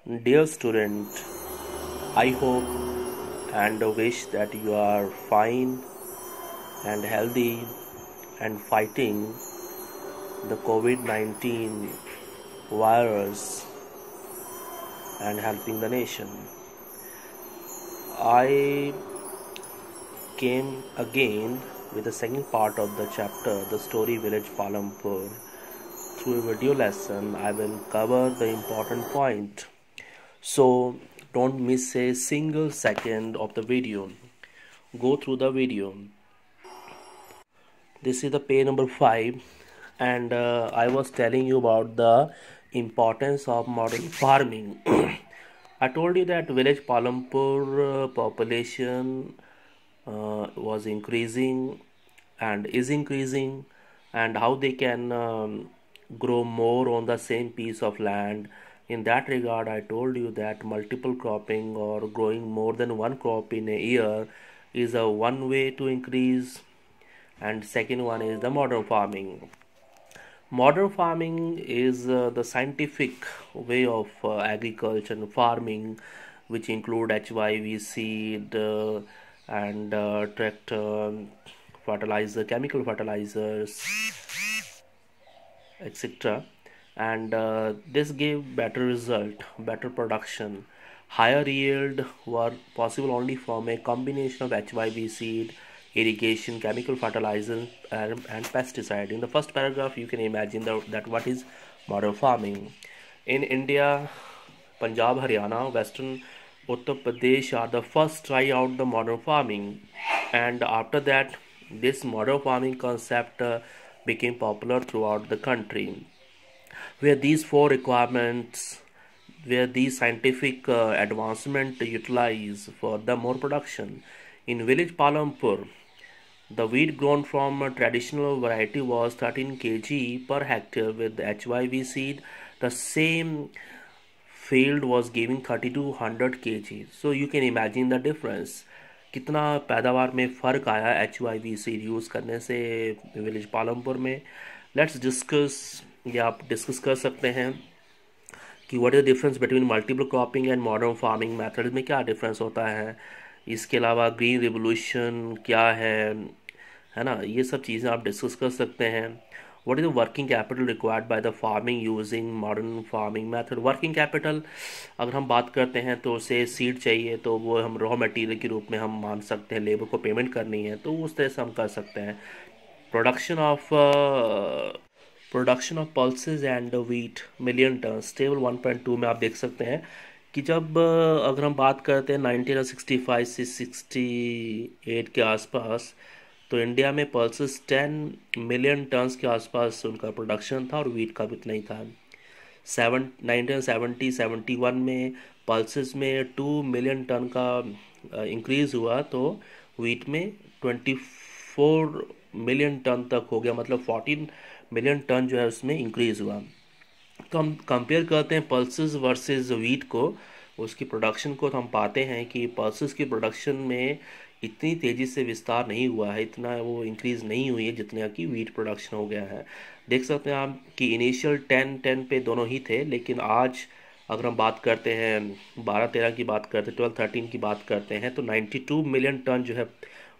Dear student, I hope and wish that you are fine and healthy and fighting the COVID-19 virus and helping the nation. I came again with the second part of the chapter, the story village Palampur. Through a video lesson, I will cover the important point. So don't miss a single second of the video. Go through the video. This is the page number 5, and I was telling you about the importance of modern farming. I told you that village Palampur population was increasing and is increasing, and how they can grow more on the same piece of land. In that regard, I told you that multiple cropping or growing more than one crop in a year is a one way to increase, and second one is the modern farming. Modern farming is the scientific way of agriculture and farming, which include HYV seed and tractor, fertilizer, chemical fertilizers, etc. And this gave better result, better production. Higher yield were possible only from a combination of HYV seed, irrigation, chemical fertilizer, and pesticide. In the first paragraph, you can imagine that what is modern farming. In India, Punjab, Haryana, Western Uttar Pradesh are the first try out the modern farming, and after that, this modern farming concept became popular throughout the country. Where these four requirements, where these scientific advancement utilize for the more production. In village Palampur, the wheat grown from a traditional variety was 13 kg per hectare with HYV seed. The same field was giving 3200 kg. So you can imagine the difference. कितना पैदावार में फ़र्क आया HYV seed use करने से village Palampur में. Let's discuss, या आप डिस्कस कर सकते हैं कि what is the difference between multiple cropping and modern farming method में क्या डिफरेंस होता है. इसके अलावा ग्रीन रिवोल्यूशन क्या है ना, ये सब चीज़ें आप डिस्कस कर सकते हैं. What is the working capital required by the farming using modern farming method. Working capital अगर हम बात करते हैं तो उसे सीड चाहिए, तो वो हम रॉ मटेरियल के रूप में हम मान सकते हैं. लेबर को पेमेंट करनी है तो उस तरह से हम कर सकते हैं. Production of pulses and wheat million tonne table 1.2 में आप देख सकते हैं कि जब अगर हम बात करते हैं 1965 से 68 के आसपास, तो इंडिया में पल्सेस 10 मिलियन टन्स के आसपास उनका प्रोडक्शन था और वीट का भी इतना ही था. 1970-71 में पल्सेस में 2 मिलियन टन का इंक्रीज़ हुआ, तो वीट में 24 मिलियन टन तक हो गया, मतलब 14 मिलियन टन जो है उसमें इंक्रीज़ हुआ. तो हम कंपेयर करते हैं पल्सेस वर्सेस वीट को, उसकी प्रोडक्शन को, तो हम पाते हैं कि पल्सेस की प्रोडक्शन में इतनी तेज़ी से विस्तार नहीं हुआ है, इतना वो इंक्रीज़ नहीं हुई है जितना कि वीट प्रोडक्शन हो गया है. देख सकते हैं आप कि इनिशियल 10 पे दोनों ही थे, लेकिन आज अगर हम बात करते हैं 12-13 की बात करते हैं, 12-13 की बात करते हैं, तो 92 मिलियन टन जो है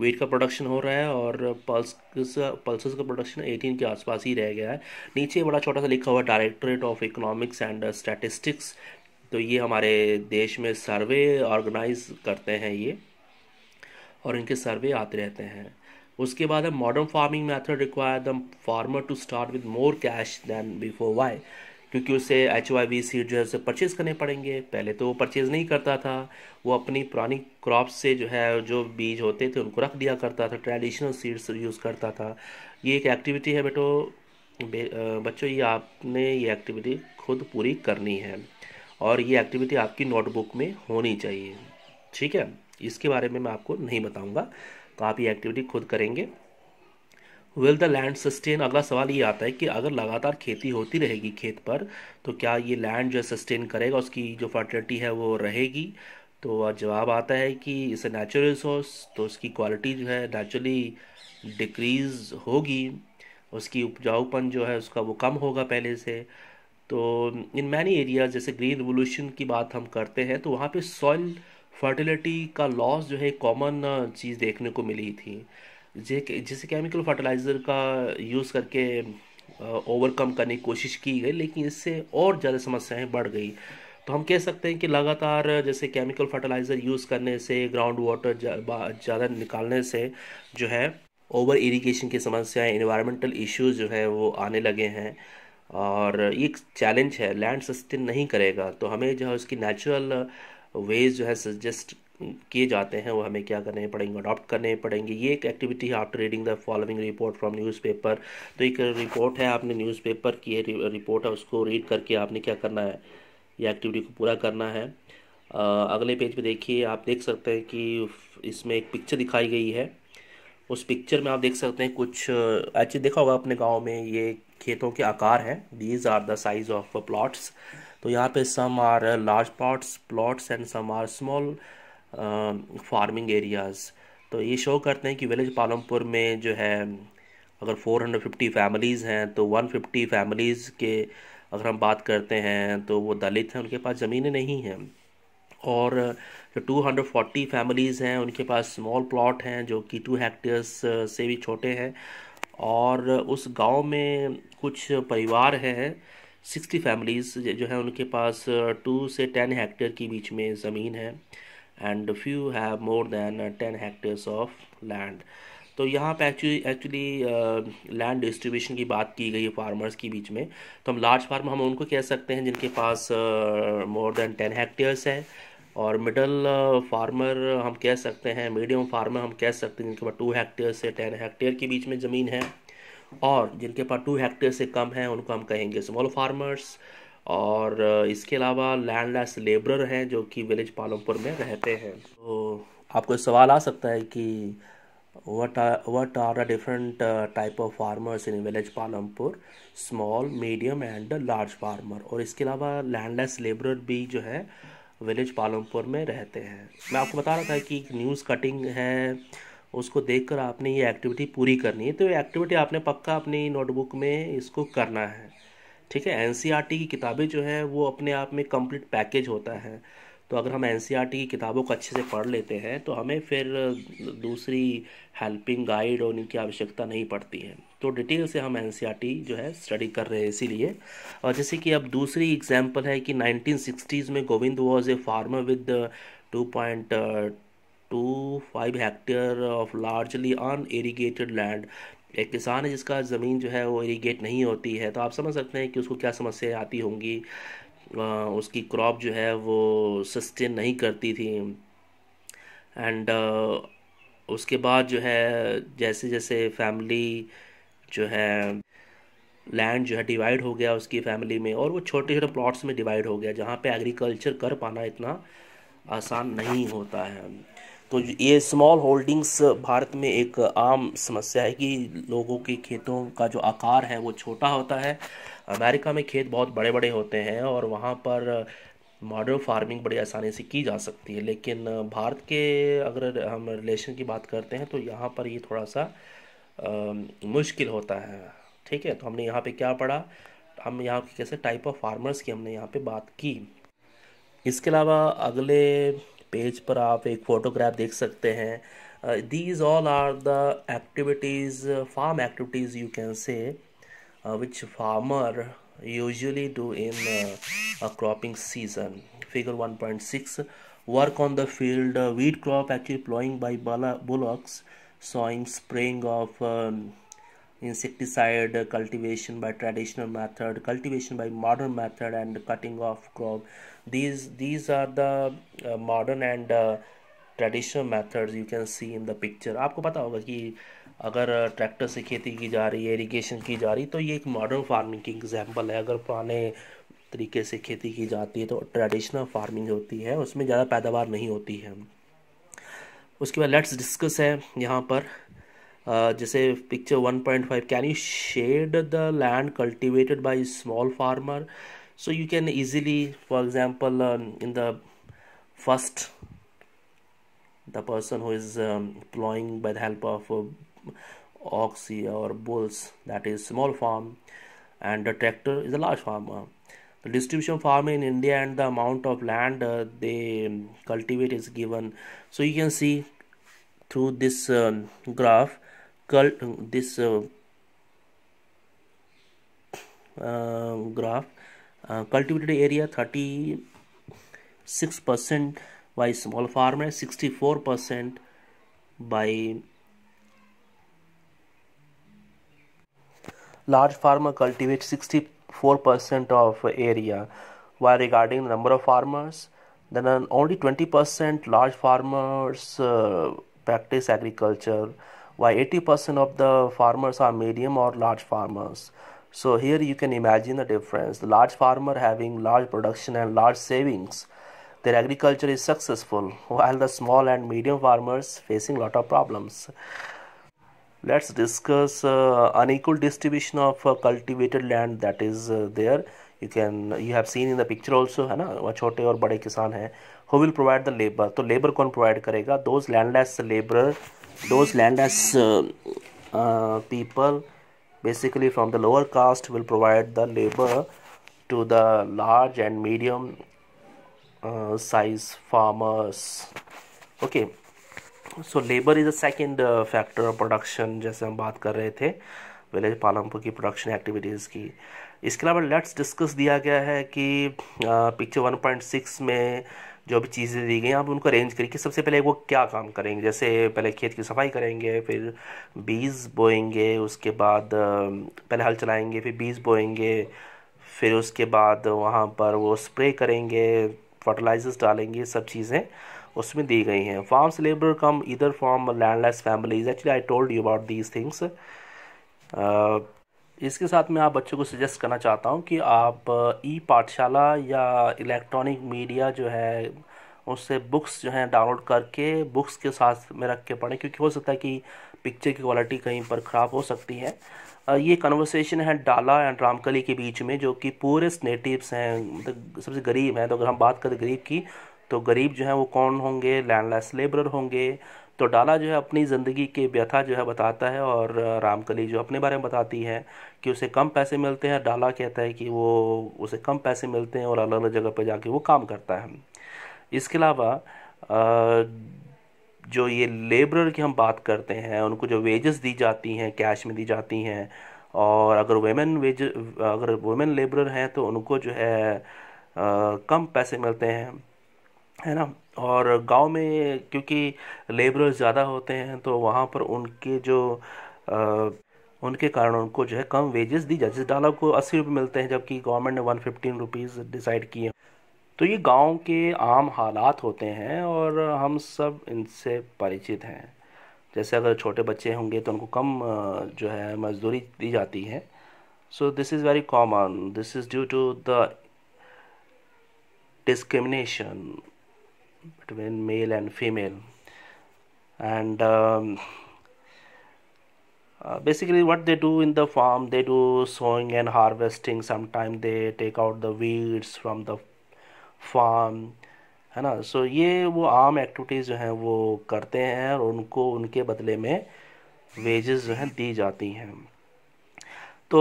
वीट का प्रोडक्शन हो रहा है और पल्सेस का प्रोडक्शन 18 के आसपास ही रह गया है. नीचे बड़ा छोटा सा लिखा हुआ directorate of economics and statistics. तो ये हमारे देश में सर्वे ऑर्गेनाइज करते हैं ये, और इनके सर्वे आते रहते हैं. उसके बाद है modern farming method require the farmer to start with more cash then before. Why? क्योंकि उसे HYV सीड जो है उसे परचेज़ करने पड़ेंगे. पहले तो वो परचेज़ नहीं करता था, वो अपनी पुरानी क्रॉप से जो है जो बीज होते थे उनको रख दिया करता था, ट्रेडिशनल सीड्स यूज़ करता था. ये एक एक्टिविटी है बच्चों, ये आपने ये एक्टिविटी खुद पूरी करनी है, और ये एक्टिविटी आपकी नोटबुक में होनी चाहिए. ठीक है, इसके बारे में मैं आपको नहीं बताऊंगा, तो आप ये एक्टिविटी खुद करेंगे. Will the land sustain. अगला सवाल ये आता है कि अगर लगातार खेती होती रहेगी खेत पर, तो क्या ये लैंड जो है सस्टेन करेगा, उसकी जो फर्टिलिटी है वो रहेगी. तो जवाब आता है कि इस नेचुरल रिसोर्स, तो उसकी क्वालिटी जो है नेचुरली डिक्रीज़ होगी, उसकी उपजाऊपन जो है उसका वो कम होगा पहले से. तो इन मैनी एरियाज जैसे ग्रीन रिवोल्यूशन की बात हम करते हैं तो वहाँ पे सॉइल फर्टिलिटी का लॉस जो है कॉमन चीज़ देखने को मिली थी, जिसे केमिकल फर्टिलाइज़र का यूज़ करके ओवरकम करने की कोशिश की गई, लेकिन इससे और ज़्यादा समस्याएं बढ़ गई। तो हम कह सकते हैं कि लगातार जैसे केमिकल फर्टिलाइज़र यूज़ करने से, ग्राउंड वाटर ज़्यादा निकालने से जो है ओवर इरिगेशन की समस्याएं, इन्वायरमेंटल इश्यूज जो है वो आने लगे हैं। और ये एक चैलेंज है, लैंड सस्टेन नहीं करेगा तो हमें जो है उसकी नेचुरल वेज जो है सजेस्ट किए जाते हैं वो हमें क्या करने पड़ेंगे, अडॉप्ट करने पड़ेंगे। ये एक एक्टिविटी है after reading the following report from newspaper. तो एक रिपोर्ट है, आपने न्यूज़पेपर की रिपोर्ट है, उसको रीड करके आपने क्या करना है, ये एक्टिविटी को पूरा करना है। अगले पेज पे देखिए, आप देख सकते हैं कि इसमें एक पिक्चर दिखाई गई है। उस पिक्चर में आप देख सकते हैं कुछ एक्चुअली देखा होगा अपने गांव में, ये खेतों के आकार हैं। These are the size of plots. तो यहाँ पे some are large plots and some are small farming areas. तो ये शो करते हैं कि विलेज पालमपुर में जो है अगर 450 फैमिलीज़ हैं तो 150 फैमिलीज़ के अगर हम बात करते हैं तो वो दलित हैं, उनके पास ज़मीनें नहीं हैं। और जो 240 फैमिलीज़ हैं उनके पास स्मॉल प्लॉट हैं जो कि 2 हेक्टेयर्स से भी छोटे हैं। और उस गांव में कुछ परिवार हैं, 60 फैमिलीज़ जो है उनके पास 2 से 10 हेक्टेयर के बीच में ज़मीन है। And few have more than 10 hectares of land. तो यहाँ पे एक्चुअली लैंड डिस्ट्रीब्यूशन की बात की गई है फार्मर्स के बीच में। तो हम लार्ज फार्मर हम उनको कह सकते हैं जिनके पास मोर देन 10 हेक्टेयर्स है। और मिडल फार्मर हम कह सकते हैं, मीडियम फार्मर हम कह सकते हैं जिनके पास 2 हेक्टेयर से 10 हेक्टेयर के बीच में ज़मीन है। और जिनके पास 2 हेक्टेयर से कम है उनको हम कहेंगे स्मॉल फार्मर्स। और इसके अलावा लैंडलेस लेबरर हैं जो कि विलेज पालमपुर में रहते हैं। तो आपको सवाल आ सकता है कि what are the different type of farmers in village Palampur, small, medium and large farmer. और इसके अलावा लैंडलेस लेबरर भी जो है विलेज पालमपुर में रहते हैं। मैं आपको बता रहा था कि न्यूज़ कटिंग है, उसको देखकर आपने ये एक्टिविटी पूरी करनी है। तो ये एक्टिविटी आपने पक्का अपनी नोटबुक में इसको करना है, ठीक है। एनसीईआरटी की किताबें जो है वो अपने आप में कंप्लीट पैकेज होता है। तो अगर हम एनसीईआरटी की किताबों को अच्छे से पढ़ लेते हैं तो हमें फिर दूसरी हेल्पिंग गाइड और इनकी आवश्यकता नहीं पड़ती है। तो डिटेल से हम एनसीईआरटी जो है स्टडी कर रहे हैं इसीलिए। और जैसे कि अब दूसरी एग्जांपल है कि 1960s में Govind was a farmer with 2.25 hectare of largely unirrigated land. एक किसान है जिसका ज़मीन जो है वो इरिगेट नहीं होती है। तो आप समझ सकते हैं कि उसको क्या समस्याएं आती होंगी। उसकी क्रॉप जो है वो सस्टेन नहीं करती थी। एंड उसके बाद जो है जैसे जैसे फैमिली जो है लैंड जो है डिवाइड हो गया उसकी फैमिली में, और वो छोटे छोटे प्लॉट्स में डिवाइड हो गया जहाँ पे एग्रीकल्चर कर पाना इतना आसान नहीं होता है। तो ये स्मॉल होल्डिंग्स भारत में एक आम समस्या है कि लोगों के खेतों का जो आकार है वो छोटा होता है। अमेरिका में खेत बहुत बड़े बड़े होते हैं और वहाँ पर मॉडर्न फार्मिंग बड़ी आसानी से की जा सकती है, लेकिन भारत के अगर हम रिलेशन की बात करते हैं तो यहाँ पर ये थोड़ा सा मुश्किल होता है, ठीक है। तो हमने यहाँ पे क्या पढ़ा, हम यहाँ के कैसे टाइप ऑफ फार्मर्स की हमने यहाँ पे बात की। इसके अलावा अगले पेज पर आप एक फोटोग्राफ देख सकते हैं। These all are the activities, farm activities you can say which farmer usually do in a cropping season. Figure 1.6, work on the field, wheat crop actually plowing by bullocks, sowing, spraying of insecticide, cultivation by traditional method, cultivation by modern method, and cutting of crop. These are the modern and traditional methods you can see in the picture. आपको पता होगा कि अगर tractor से खेती की जा रही है, इरिगेशन की जा रही, तो ये एक मॉडर्न फार्मिंग की एग्जांपल है। अगर पुराने तरीके से खेती की जाती है तो ट्रेडिशनल फार्मिंग होती है, उसमें ज़्यादा पैदावार नहीं होती है। उसके बाद लेट्स डिस्कस है यहाँ पर जैसे picture 1.5, can you shade the land cultivated by small farmer. So you can easily, for example in the first, the person who is plowing by the help of ox or bulls, that is small farm, and the tractor is a large farmer. The distribution of farm in India and the amount of land they cultivate is given. So you can see through this graph, this graph, cultivated area 36% by small farmer, 64% by large farmer cultivate 64% of area. While regarding the number of farmers, then only 20% large farmers practice agriculture, while 80% of the farmers are medium or large farmers. So here you can imagine the difference. The large farmer having large production and large savings, their agriculture is successful, while the small and medium farmers facing lot of problems. Let's discuss unequal distribution of cultivated land that is there. You have seen in the picture also, है ना, वह छोटे और बड़े किसान हैं. Who will provide the labor? तो labor कौन provide करेगा? Those landless laborer, those landless people, basically from the lower caste, will provide the labor to the large and medium size farmers. Okay. So labour is a second factor of production, जैसे हम बात कर रहे थे village Palampur की production activities की. इसके अलावा लेट्स डिस्कस दिया गया है कि पिक्चर 1.6 में जो भी चीज़ें दी गई आप उनको अरेंज करिए कि सबसे पहले वो क्या काम करेंगे. जैसे पहले खेत की सफाई करेंगे, फिर बीज बोएंगे, उसके बाद पहले हल चलाएंगे, फिर बीज बोएंगे, फिर उसके बाद वहाँ पर वो स्प्रे करेंगे, फर्टिलाइजर्स डालेंगे. सब चीज़ें उसमें दी गई हैं. फार्म्स लेबर कम इधर from landless families. Actually I told you about these things. इसके साथ मैं आप बच्चों को सजेस्ट करना चाहता हूँ कि आप ई पाठशाला या इलेक्ट्रॉनिक मीडिया जो है उससे बुक्स जो हैं डाउनलोड करके बुक्स के साथ में रख के पढ़ें, क्योंकि हो सकता है कि पिक्चर की क्वालिटी कहीं पर ख़राब हो सकती है. ये कन्वर्सेशन है डाला एंड रामकली के बीच में, जो कि पूरेस्ट नेटिव्स हैं, मतलब सबसे गरीब हैं. तो अगर हम बात करें गरीब की, तो गरीब जो है वो कौन होंगे? लैंडलेस लेबरर होंगे. तो डाला जो है अपनी ज़िंदगी के व्यथा जो है बताता है, और रामकली जो अपने बारे में बताती है कि उसे कम पैसे मिलते हैं. डाला कहता है कि वो उसे कम पैसे मिलते हैं और अलग अलग जगह पर जाके वो काम करता है. इसके अलावा जो ये लेबरर की हम बात करते हैं, उनको जो वेजेस दी जाती हैं कैश में दी जाती हैं, और अगर वुमेन लेबरर हैं तो उनको जो है कम पैसे मिलते हैं, है ना. और गांव में क्योंकि लेबरर्स ज़्यादा होते हैं तो वहाँ पर उनके कारण उनको जो है कम वेजेस दी जाती है. डाला को 80 रुपये मिलते हैं, जबकि गवर्नमेंट ने 115 रुपीज़ डिसाइड किए. तो ये गांव के आम हालात होते हैं और हम सब इनसे परिचित हैं. जैसे अगर छोटे बच्चे होंगे तो उनको कम जो है मजदूरी दी जाती है. So this is very common. This is due to the discrimination between male and female. And basically what they do in the farm, they do sowing and harvesting. Sometimes they take out the weeds from the farm, है ना. सो ये वो आम activities जो हैं वो करते हैं और उनको उनके बदले में वेजेस जो हैं दी जाती हैं. तो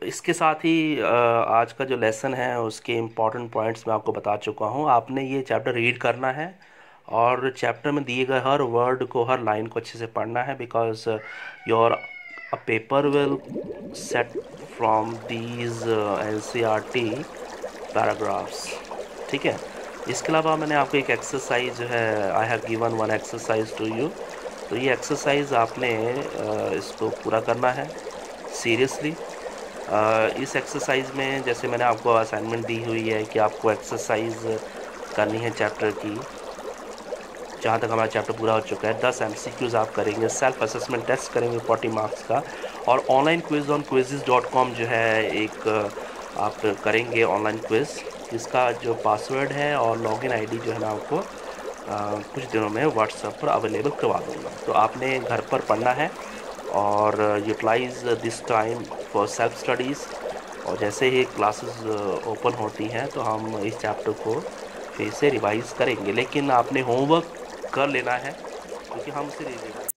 इसके साथ ही आज का जो लेसन है उसके इम्पॉर्टेंट पॉइंट्स मैं आपको बता चुका हूँ. आपने ये चैप्टर रीड करना है और चैप्टर में दिए गए हर वर्ड को, हर लाइन को अच्छे से पढ़ना है, because your paper will set from these NCERT paragraphs. ठीक है. इसके अलावा मैंने आपको एक एक्सरसाइज जो है, I have given one exercise to you. तो ये एक्सरसाइज आपने इसको पूरा करना है सीरियसली. इस एक्सरसाइज में जैसे मैंने आपको असाइनमेंट दी हुई है कि आपको एक्सरसाइज करनी है चैप्टर की. जहाँ तक हमारा चैप्टर पूरा हो चुका है 10 MCQs आप करेंगे. सेल्फ असेसमेंट टेस्ट करेंगे 40 मार्क्स का, और ऑनलाइन क्विज़ ऑन quizzes.com जो है एक आप करेंगे ऑनलाइन क्विज़. इसका जो पासवर्ड है और लॉगिन आईडी जो है मैं आपको कुछ दिनों में व्हाट्सएप पर अवेलेबल करवा दूँगा. तो आपने घर पर पढ़ना है और utilise this time for self studies. और जैसे ही क्लासेस ओपन होती हैं तो हम इस चैप्टर को फिर से रिवाइज़ करेंगे, लेकिन आपने होमवर्क कर लेना है क्योंकि हम उसे